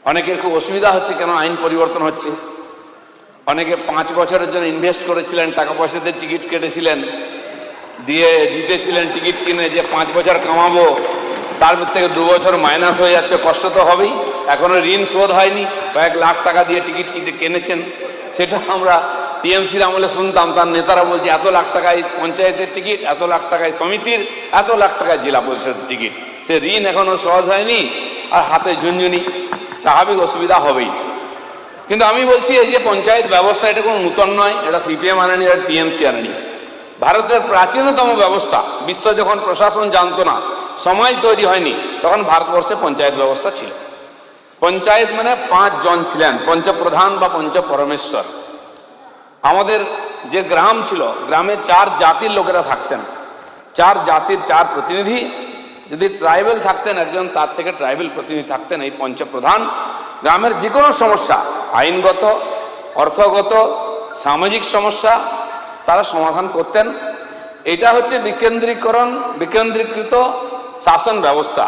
অনেকের খুব অসুবিধা হচ্ছে, কেন আইন পরিবর্তন হচ্ছে। অনেকে 5 বছরের জন্য ইনভেস্ট করেছিলেন, টাকা পয়সাতে টিকিট কেটেছিলেন, দিয়ে জিতেছিলেন টিকিট কিনে যে 5 বছর কামাবো, তার থেকে 2 বছর মাইনাস হয়ে যাচ্ছে, কষ্ট তো হবেই। এখনো ঋণ শোধ হয়নি, কয়েক লাখ টাকা দিয়ে টিকিট কিনেছেন। সেটা আমরা টিএমসির আমলে শুনতাম, তার নেতারা বলছে এত লাখ টাকায় পঞ্চায়েতের টিকিট, এত লাখ টাকায় সমিতির, এত লাখ টাকায় জেলা পরিষদের টিকিট। সে ঋণ এখনো সহজ হয়নি, আর হাতে ঝুনঝুনি, স্বাভাবিক অসুবিধা হবেই। কিন্তু আমি বলছি এই যে পঞ্চায়েত ব্যবস্থা, এটা কোনো নূতন নয়, এটা সিপিএম আনেনি, এটা টিএমসি আনেনি। ভারতের প্রাচীনতম ব্যবস্থা, বিশ্ব যখন প্রশাসন জানতো না, সময় তৈরি হয়নি, তখন ভারতবর্ষে পঞ্চায়েত ব্যবস্থা ছিল। পঞ্চায়েত মানে 5 জন ছিলেন, পঞ্চপ্রধান বা পঞ্চপরমেশ্বর। আমাদের যে গ্রাম ছিল, গ্রামে 4 জাতির লোকেরা থাকতেন, 4 জাতির 4 প্রতিনিধি। যদি ট্রাইবেল থাকতেন একজন, তার থেকে ট্রাইবেল প্রতিনিধি থাকতেন। এই পঞ্চপ্রধান গ্রামের যে কোনো সমস্যা, আইনগত, অর্থগত, সামাজিক সমস্যা, তারা সমাধান করতেন। এটা হচ্ছে বিকেন্দ্রীকৃত শাসন ব্যবস্থা।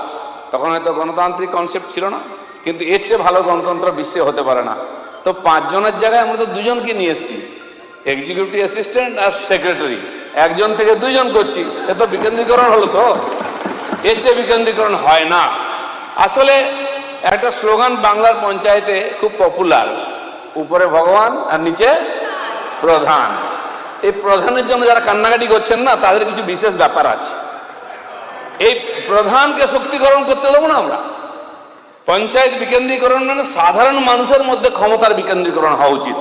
তখন হয়তো গণতান্ত্রিক কনসেপ্ট ছিল না, কিন্তু এর চেয়ে ভালো গণতন্ত্র বিশ্বে হতে পারে না। তো 5 জনের জায়গায় আমরা তো 2 জনকে নিয়ে এসেছি, এক্সিকিউটিভ অ্যাসিস্ট্যান্ট আর সেক্রেটারি। 1 জন থেকে 2 জন করছি, এ তো বিকেন্দ্রীকরণ হলো। তো এর চেয়ে বিকেন্দ্রীকরণ হয় না। আসলে একটা স্লোগান বাংলার পঞ্চায়েতে খুব পপুলার, উপরে ভগবান আর নিচে প্রধান। এই প্রধানের জন্য যারা কান্নাকাটি করছেন না, তাদের কিছু বিশেষ ব্যাপার আছে। এই প্রধানকে শক্তিকরণ করতে দেবো না আমরা। পঞ্চায়েত বিকেন্দ্রীকরণ মানে সাধারণ মানুষের মধ্যে ক্ষমতার বিকেন্দ্রীকরণ হওয়া উচিত।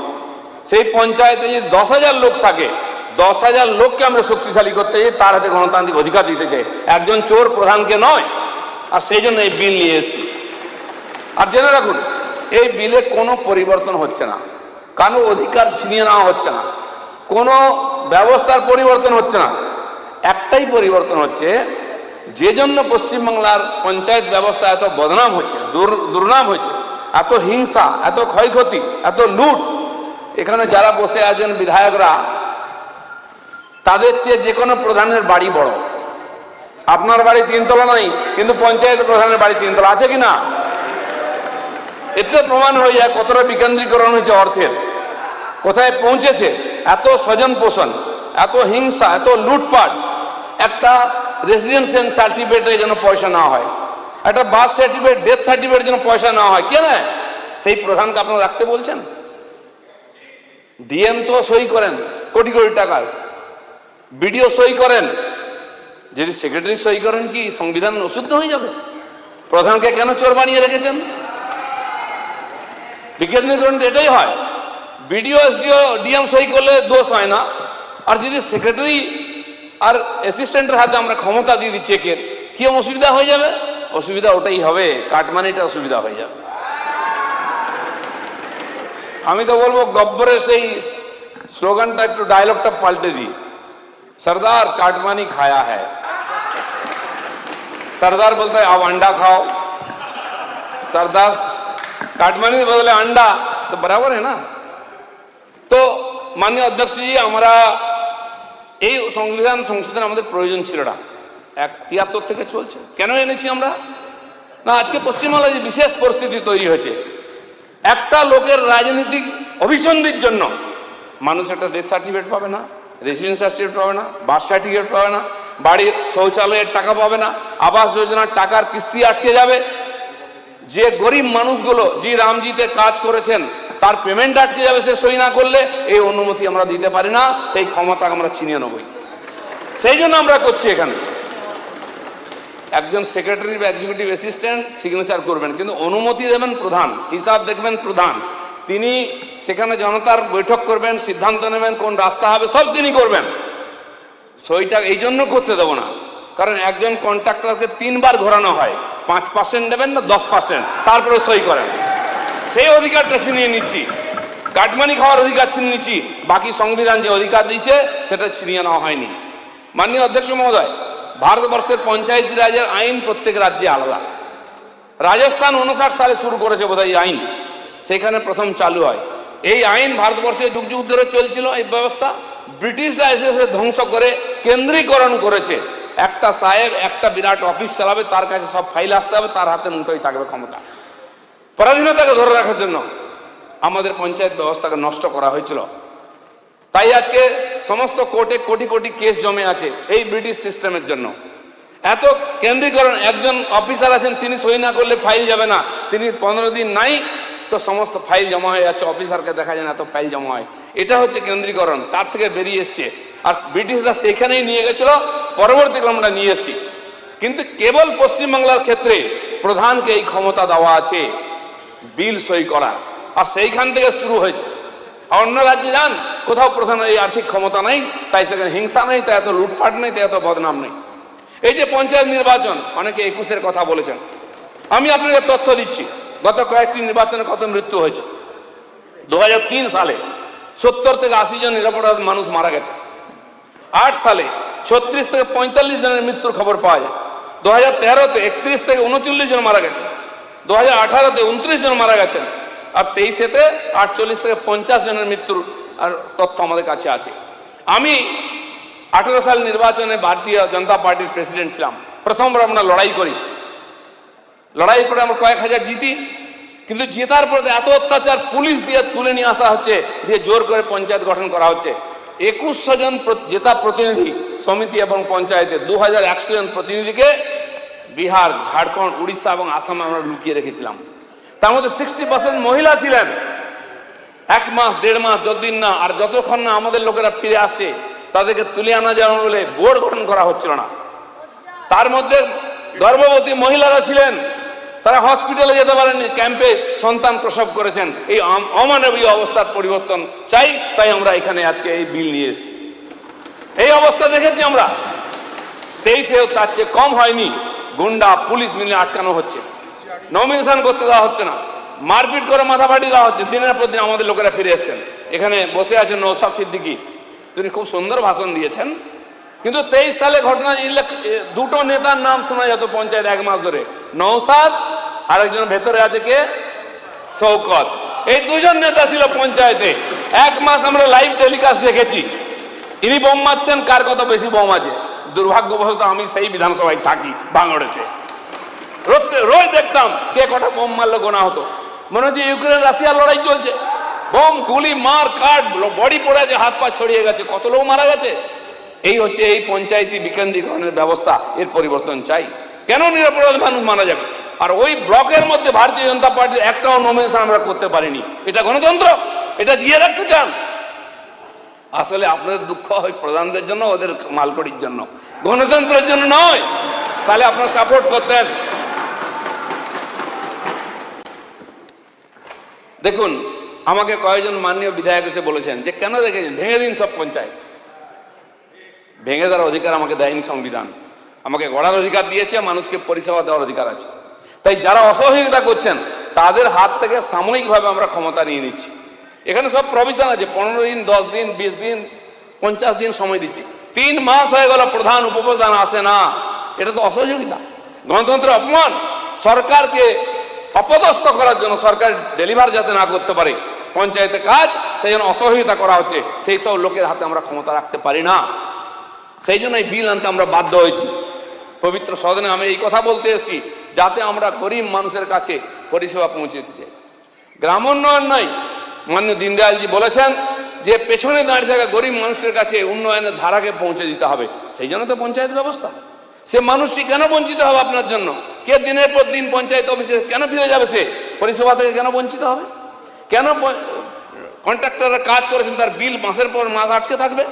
সেই পঞ্চায়েতে যদি 10,000 লোক থাকে, 10,000 লোককে আমরা শক্তিশালী করতে চাই, তার হাতে গণতান্ত্রিক অধিকার দিতে চাই, একজন চোর প্রধানকে নয়। আর সেই জন্য এই বিল নিয়ে এসেছি। আর জেনে রাখুন, এই বিলে কোনো পরিবর্তন হচ্ছে না, কারো অধিকার ছিনিয়ে নেওয়া হচ্ছে না, কোনো ব্যবস্থার পরিবর্তন হচ্ছে না। একটাই পরিবর্তন হচ্ছে, যে জন্য পশ্চিমবাংলার পঞ্চায়েত ব্যবস্থা এত বদনাম হচ্ছে, দুর্নাম হচ্ছে, এত হিংসা, এত ক্ষয়ক্ষতি, এত লুট। এখানে যারা বসে আছেন বিধায়করা, তাদের চেয়ে যে কোনো প্রধানের বাড়ি বড়। আপনার বাড়ি 3 তলা নয়, কিন্তু পঞ্চায়েত প্রধানের বাড়ি 3 তলা আছে কিনা? এতে প্রমাণ হয়ে যায় কতটা বিকেন্দ্রীকরণ হয়েছে অর্থের, কোথায় পৌঁছেছে। এত স্বজন পোষণ, এত হিংসা, এত লুটপাট। একটা রেসিডেন্সিয়াল সার্টিফিকেটের জন্য পয়সা নেওয়া হয়, একটা বার্থ সার্টিফিকেট, ডেথ সার্টিফিকেটের জন্য পয়সা নেওয়া হয়। কেন? সেই প্রধানকে আপনারা রাখতে বলছেন। ডিএম তো সই করেন কোটি কোটি টাকার, বিডিও সই করেন, যদি সেক্রেটারি সই করেন কি সংবিধান অশুদ্ধ হয়ে যাবে? প্রধানকে কেন চোর বানিয়ে রেখেছেন? বিকেন্দ্রীকরণ এটাই হয়, বিডিও এসডিও ডিএম সই করলে দোষ হয় না। আর যদি সেক্রেটারি আর অ্যাসিস্ট্যান্টের হাতে আমরা ক্ষমতা দিয়ে দিই চেকের, কি অসুবিধা হয়ে যাবে? অসুবিধা ওটাই হবে, কাটমানিটা অসুবিধা হয়ে যাবে। আমি তো বলবো গব্বরের সেই স্লোগানটা একটু, ডায়লগটা পাল্টে দিই, सरदार काटमानी खाया है। सरदार बोलता है आप अंडा खाओ, सरदार काटमानी के बदले अंडा, तो बराबर है ना। तो माननीय अध्यक्ष जी, हमारा এই সংবিধান সংশোধন আমাদের প্রয়োজন ছিল না, 73 থেকে চলছে। কেন এনেছি আমরা? না, আজকে পশ্চিমবাংলায় যে বিশেষ পরিস্থিতি তৈরি হয়েছে, একটা লোকের রাজনৈতিক অভিসন্ধির জন্য মানুষ একটা ডেথ সার্টিফিকেট পাবে না, রেসিডেন্স সার্টিফিকেট পাবে না, বার্থ সার্টিফিকেট পাবে না, বাড়ির শৌচালয়ের টাকা পাবে না, আবাস যোজনার টাকার কিস্তি আটকে যাবে। যে গরিব মানুষগুলো যে রামজিতে কাজ করেছেন, তার পেমেন্ট আটকে যাবে সে সই না করলে। এই অনুমতি আমরা দিতে পারি না, সেই ক্ষমতা আমরা ছিনিয়ে নেবই। সেই জন্য আমরা করছি এখানে। একজন সেক্রেটারি বা এক্সিকিউটিভ অ্যাসিস্ট্যান্ট সিগনেচার করবেন, কিন্তু অনুমতি দেবেন প্রধান, হিসাব দেখবেন প্রধান। তিনি সেখানে জনতার বৈঠক করবেন, সিদ্ধান্ত নেবেন কোন রাস্তা হবে, সব তিনি করবেন। সইটা এই জন্য করতে দেবো না, কারণ একজন কন্ট্রাক্টরকে 3 বার ঘোরানো হয়, 5% নেবেন না 10%, তারপরে সই করেন। সেই অধিকারটা ছিনিয়ে নিচ্ছি, কাটমানি খাওয়ার অধিকার ছিনিয়ে নিচ্ছি। বাকি সংবিধান যে অধিকার দিয়েছে সেটা ছিনিয়ে নেওয়া হয়নি। মাননীয় অধ্যক্ষ মহোদয়, ভারতবর্ষের পঞ্চায়েতি রাজের আইন প্রত্যেক রাজ্যে আলাদা। রাজস্থান 59 সালে শুরু করেছে বোধহয় এই আইন, সেখানে প্রথম চালু হয়। এই আইন ভারতবর্ষে যুগ যুগ ধরে চলছিল। এই ব্যবস্থা ব্রিটিশরা এসে ধ্বংস করে কেন্দ্রীকরণ করেছে। একটা সাহেব একটা বিরাট অফিস চালাবে, তার কাছে সব ফাইল আসতে হবে, তার হাতে মুঠোই থাকবে ক্ষমতা। পরাধীনতাকে ধরে রাখার জন্য আমাদের পঞ্চায়েত ব্যবস্থাকে নষ্ট করা হয়েছিল। তাই আজকে সমস্ত কোর্টে কোটি কোটি কেস জমে আছে এই ব্রিটিশ সিস্টেমের জন্য। এত কেন্দ্রীকরণ, একজন অফিসার আছেন, তিনি সই না করলে ফাইল যাবে না, তিনি 15 দিন নাই তো সমস্ত ফাইল জমা হয়ে যাচ্ছে, অফিসারকে দেখা যায় না, এত ফাইল জমা হয়। এটা হচ্ছে কেন্দ্রীকরণ, তার থেকে বেরিয়ে এসছে। আর ব্রিটিশরা সেখানেই নিয়ে গেছিল, পরবর্তীকালে আমরা নিয়ে এসেছি। কিন্তু কেবল পশ্চিমবাংলার ক্ষেত্রে প্রধানকে এই ক্ষমতা দেওয়া আছে বিল সই করা, আর সেইখান থেকে শুরু হয়েছে। আর অন্য রাজ্যে যান, কোথাও প্রধানের এই আর্থিক ক্ষমতা নেই, তাই সেখানে হিংসা নেই, তাই এত লুটপাট নেই, তাই এত বদনাম নেই। এই যে পঞ্চায়েত নির্বাচন, অনেকে 21-এর কথা বলেছেন, আমি আপনাকে তথ্য দিচ্ছি। গত কয়েকটি নির্বাচনে কত মৃত্যু হয়েছে। 2003 সালে 70 থেকে 80 জন নিরপরাধ মানুষ মারা গেছে। 8 সালে 36 থেকে 45 জনের মৃত্যুর খবর পাওয়া যায়। 2013-তে 31 থেকে 39 জন মারা গেছে। 2018-তে 29 জন মারা গেছেন। আর 23-তে 48 থেকে 50 জনের মৃত্যুর আর তথ্য আমাদের কাছে আছে। আমি 18 সাল নির্বাচনে ভারতীয় জনতা পার্টির প্রেসিডেন্ট ছিলাম। প্রথমবার আমরা লড়াই করি, লড়াই করে আমরা কয়েক হাজার জিতি। কিন্তু জেতার পরে এত অত্যাচার, পুলিশ দিয়ে তুলে নিয়ে আসা হচ্ছে, দিয়ে জোর করে পঞ্চায়েত গঠন করা হচ্ছে। 2100 জন জেতা প্রতিনিধি সমিতি এবং পঞ্চায়েতে 2100 জন প্রতিনিধিকে বিহার, ঝাড়খণ্ড, উড়িষ্যা এবং আসামে আমরা লুকিয়ে রেখেছিলাম। তার মধ্যে 60% মহিলা ছিলেন। 1 মাস 1.5 মাস যতদিন না, আর যতক্ষণ না আমাদের লোকেরা ফিরে আসছে, তাদেরকে তুলে আনা যাবে বলে বোর্ড গঠন করা হচ্ছিল না। তার মধ্যে গর্ভবতী মহিলারা ছিলেন, তারা হসপিটালে যেতে পারেননি, ক্যাম্পে সন্তান প্রসব করেছেন। এই অমানবীয় অবস্থার পরিবর্তন চাই, তাই আমরা এখানে আজকে এই বিল নিয়ে এসেছি। এই অবস্থা দেখেছি আমরা। 23-এও তার চেয়ে কম হয়নি। গুন্ডা পুলিশ মিলে আটকানো হচ্ছে, নমিনেশন করতে দেওয়া হচ্ছে না, মারপিট করে মাথা ফাটিয়ে দেওয়া হচ্ছে। দিনের পর দিন আমাদের লোকেরা ফিরে এসছেন। এখানে বসে আছেন নওশাদ সিদ্দিকী, তিনি খুব সুন্দর ভাষণ দিয়েছেন। কিন্তু 23 সালে ঘটনা, দুটো নেতার নাম শোনা যেত পঞ্চায়েত 1 মাস ধরে, নওশাদ আর একজন ভেতরে আছে কে, শওকত। এই দুজন নেতা ছিল পঞ্চায়েতে। 1 মাস আমরা লাইভ টেলিকাস্ট দেখেছি, ইনি বোম মারছেন, কার কত বেশি বোম আছে। দুর্ভাগ্যবশত আমি সেই বিধানসভায় থাকি, বাংলাদেশে। রোজ দেখতাম কে কটা বোম মারলে গোনা হতো। মনে হচ্ছে ইউক্রেন রাশিয়ার লড়াই চলছে। বোম, গুলি, মার কাট, বডি পড়ে আছে, হাত পা ছড়িয়ে গেছে, কত লোক মারা গেছে। এই হচ্ছে এই পঞ্চায়েতি বিকেন্দ্রীকরণের ব্যবস্থা। এর পরিবর্তন চাই। কেন নিরপরাধ মানুষ মারা যাবে? আর ওই ব্লকের মধ্যে ভারতীয় জনতা পার্টির একটাও নমিনেশন আমরা করতে পারিনি। এটা গণতন্ত্র? এটা জিয়ে রাখতে চান? আসলে আপনাদের দুঃখ হয় প্রধানদের জন্য, ওদের মালকড়ির জন্য, গণতন্ত্রের জন্য নয়। তাহলে আপনারা সাপোর্ট করতেন। দেখুন, আমাকে কয়েকজন মাননীয় বিধায়ক এসে বলেছেন যে কেন রেখেছেন, ভেঙে দিন সব পঞ্চায়েত। ভেঙে দেওয়ার অধিকার আমাকে দেয়নি সংবিধান। আমাকে গড়ার অধিকার দিয়েছে, মানুষকে পরিষেবা দেওয়ার অধিকার আছে। তাই যারা অসহযোগিতা করছেন তাদের হাত থেকে সাময়িকভাবে আমরা ক্ষমতা নিয়ে নিচ্ছি। এখানে সব প্রভিশন আছে, 15 দিন, 10 দিন, 20 দিন, 50 দিন সময় দিচ্ছি। 3 মাস হয়ে গেল প্রধান উপপ্রধান আসে না। এটা তো অসহযোগিতা, গণতন্ত্রের অপমান। সরকারকে অপদস্থ করার জন্য, সরকার ডেলিভার যাতে না করতে পারে পঞ্চায়েতে কাজ, সেই জন্য অসহযোগিতা করা হচ্ছে। সেই সব লোকের হাতে আমরা ক্ষমতা রাখতে পারি না। সেই জন্য এই বিল আনতে আমরা বাধ্য হয়েছি। পবিত্র সদনে আমি এই কথা বলতে এসেছি যাতে আমরা গরিব মানুষের কাছে পরিষেবা পৌঁছে দিতে চাই। গ্রাম উন্নয়ন নয়, মাননীয় দীনদয়ালজি বলেছেন যে পেছনে দাঁড়িয়ে থাকা গরিব মানুষের কাছে উন্নয়নের ধারাকে পৌঁছে দিতে হবে। সেই জন্য তো পঞ্চায়েত ব্যবস্থা। সে মানুষটি কেন বঞ্চিত হবে আপনার জন্য? কে দিনের পর দিন পঞ্চায়েত অফিসে কেন ফিরে যাবে? সে পরিষেবা থেকে কেন বঞ্চিত হবে? কেন কন্ট্রাক্টররা কাজ করেছেন তার বিল মাসের পর মাস আটকে থাকবে?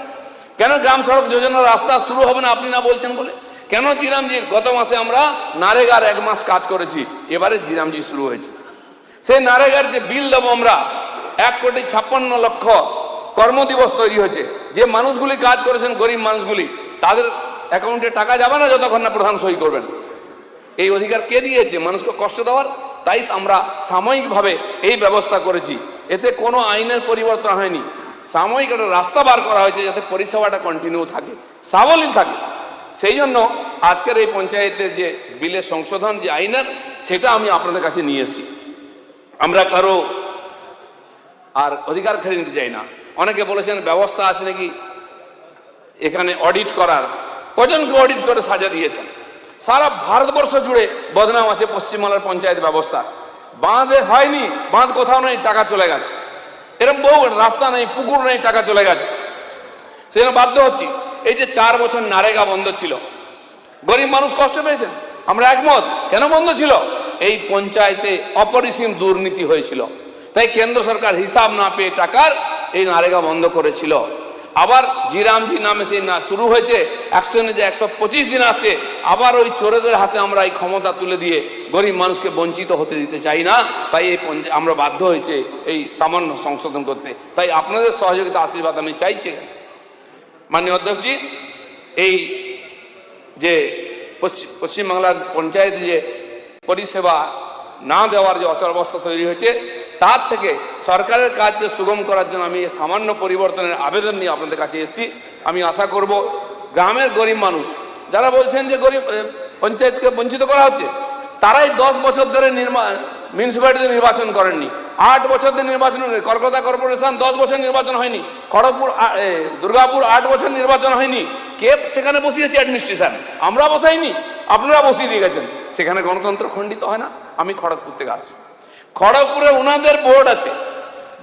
কেন গ্রাম সড়ক যোজনার রাস্তা শুরু হবে না আপনি না বলছেন বলে? কেন জিরামজি, গত মাসে আমরা নারেগার 1 মাস কাজ করেছি, এবারে জিরামজি শুরু হয়েছে। সেই নারেগার যে বিল দেবো আমরা, 1,56,00,000 কর্মদিবস তৈরি হয়েছে। যে মানুষগুলি কাজ করেছেন, গরিব মানুষগুলি, তাদের অ্যাকাউন্টে টাকা যাবে না যতক্ষণ না প্রধান সই করবেন। এই অধিকার কে দিয়েছে মানুষকে কষ্ট দেওয়ার? তাই আমরা সাময়িকভাবে এই ব্যবস্থা করেছি। এতে কোনো আইনের পরিবর্তন হয়নি, সাময়িক একটা রাস্তা বার করা হয়েছে যাতে পরিষেবাটা কন্টিনিউ থাকে, সাবলীল থাকে। সেই জন্য আজকের এই পঞ্চায়েতের যে বিলের সংশোধন, যে আইনের, সেটা আমি আপনাদের কাছে নিয়ে এসেছি। আমরা কারো আর অধিকার খেয়ে নিতে চাই না। অনেকে বলেছেন ব্যবস্থা আছে নাকি এখানে অডিট করার। কজনকে অডিট করে সাজা দিয়েছেন? সারা ভারতবর্ষ জুড়ে বদনাম আছে পশ্চিমবাংলার পঞ্চায়েত ব্যবস্থা। বাঁধে হয়নি, বাঁধ কোথাও নেই, টাকা চলে গেছে। এরকম বহু রাস্তা নেই, পুকুর নেই, টাকা চলে গেছে। সেজন্য বাধ্য হচ্ছি। এই যে 4 বছর নারেগা বন্ধ ছিল, গরিব মানুষ কষ্ট পেয়েছেন, আমরা একমত। কেন বন্ধ ছিল? এই পঞ্চায়েতে অপরিসীম দুর্নীতি হয়েছিল, তাই কেন্দ্র সরকার হিসাব না পেয়ে টাকার এই নারেগা বন্ধ করেছিল। আবার জিরামজি নামে সেই না শুরু হয়েছে, 125 দিন আসছে, আবার ওই চোরেদের হাতে আমরা এই ক্ষমতা তুলে দিয়ে গরিব মানুষকে বঞ্চিত হতে দিতে চাই না। তাই এই আমরা বাধ্য হয়েছে এই সামান্য সংশোধন করতে। তাই আপনাদের সহযোগিতা, আশীর্বাদ আমি চাইছি। মাননীয় অধ্যক্ষজি, এই যে পশ্চিমবাংলার পঞ্চায়েতে যে পরিষেবা না দেওয়ার যে অচলাবস্থা তৈরি হয়েছে, তার থেকে সরকারের কাজকে সুগম করার জন্য আমি এই সামান্য পরিবর্তনের আবেদন নিয়ে আপনাদের কাছে এসেছি। আমি আশা করব গ্রামের গরিব মানুষ যারা বলছেন যে গরিব পঞ্চায়েতকে বঞ্চিত করা হচ্ছে, তারাই 10 বছর ধরে মিউনিসিপ্যালিটিতে নির্বাচন করেননি, 8 বছর ধরে নির্বাচন, কলকাতা কর্পোরেশন 10 বছর নির্বাচন হয়নি, খড়গপুর দুর্গাপুর 8 বছর নির্বাচন হয়নি। কে সেখানে বসিয়েছে অ্যাডমিনিস্ট্রেশন? আমরা বসাইনি, আপনারা বসিয়ে দিয়ে গেছেন। সেখানে গণতন্ত্র খণ্ডিত হয় না? আমি খড়গপুর থেকে আসছি, খড়গপুরে ওনাদের বোর্ড আছে,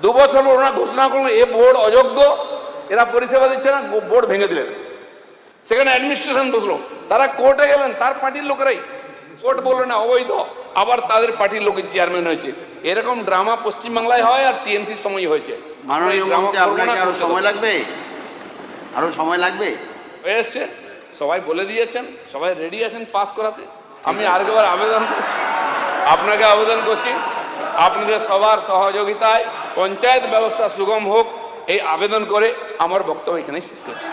2 বছর ওনারা ঘোষণা করলেন এ বোর্ড অযোগ্য, এরা পরিষেবা দিচ্ছে না, বোর্ড ভেঙে দিলেন। সেখানে অ্যাডমিনিস্ট্রেশন বসলো, তারা কোর্টে গেলেন, তার পার্টির লোকেরাই, কোর্ট বললো না অবৈধ, আবার তাদের পার্টির লোকের চেয়ারম্যান হয়েছে। এরকম ড্রামা পশ্চিমবাংলায় হয়, আর টিএমসির সময় হয়েছে। মাননীয় মন্ত্রী, আপনাকে আরো সময় লাগবে, আরো সময় লাগবে। হয়ে এসছে, সবাই বলে দিয়েছেন, সবাই রেডি আছেন পাস করাতে। আমি আরেকবার আবেদন করছি, আপনাকে আবেদন করছি, আপনাদের সবার সহযোগিতায় পঞ্চায়েত ব্যবস্থা সুগম হোক, এই আবেদন করে আমার বক্তব্য এখানেই শেষ করছি।